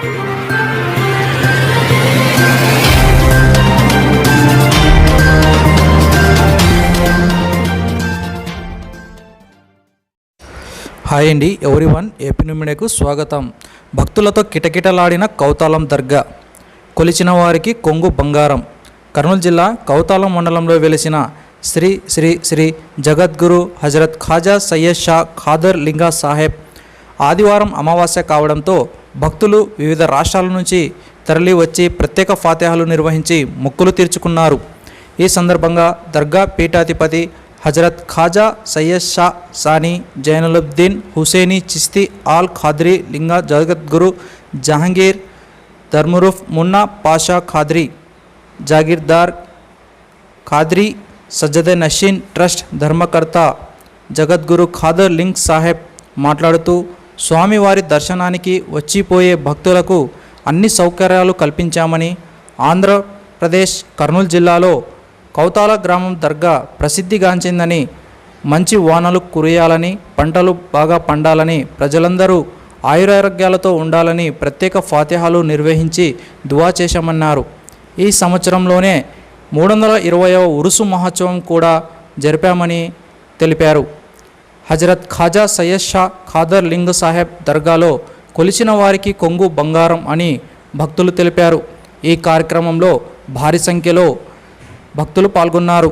Hi అండి everyone, AP new మీడియాకు స్వాగతం. భక్తులతో కిటకిటలాడిన కౌతాలం దర్గా, కొలిచిన వారికి కొంగు బంగారం. కర్నూలు జిల్లా కౌతాలం మండలంలో వెలిసిన శ్రీ శ్రీ శ్రీ జగద్గురు హజరత్ ఖాజా సయ్యద్ షా ఖాదర్ లింగా సాహెబ్ ఆదివారం అమావాస్య కావడంతో భక్తులు వివిధ రాష్ట్రాల నుంచి తరలి వచ్చి ప్రత్యేక ఫాతిహాలు నిర్వహించి మొక్కులు తీర్చుకున్నారు. ఈ సందర్భంగా దర్గా పీఠాధిపతి హజరత్ ఖాజా సయ్యద్ షా సానీ జైనులుబ్దీన్ హుసేనీ చిస్తి ఆల్ ఖాద్రీ లింగా జగద్గురు జహంగీర్ ధర్మురుఫ్ మున్నా పాషా ఖాద్రీ జాగీర్దార్ ఖాద్రీ సజ్జదే నషీన్ ట్రస్ట్ ధర్మకర్త జగద్గురు ఖాదర్ లింగ్ సాహెబ్ మాట్లాడుతూ, స్వామివారి దర్శనానికి వచ్చిపోయే భక్తులకు అన్ని సౌకర్యాలు కల్పించామని, ఆంధ్రప్రదేశ్ కర్నూలు జిల్లాలో కౌతాల గ్రామం దర్గా ప్రసిద్ధిగాంచిందని, మంచి వానలు కురియాలని, పంటలు బాగా పండాలని, ప్రజలందరూ ఆయురారోగ్యాలతో ఉండాలని ప్రత్యేక ఫాతిహాలు నిర్వహించి దువా చేశామన్నారు. ఈ సంవత్సరంలోనే 320వ ఉరుసు మహోత్సవం కూడా జరిపామని తెలిపారు. హజరత్ ఖాజా సయ్యద్ షా ఖాదర్ లింగ్ సాహెబ్ దర్గాలో కొలిచిన వారికి కొంగు బంగారం అని భక్తులు తెలిపారు. ఈ కార్యక్రమంలో భారీ సంఖ్యలో భక్తులు పాల్గొన్నారు.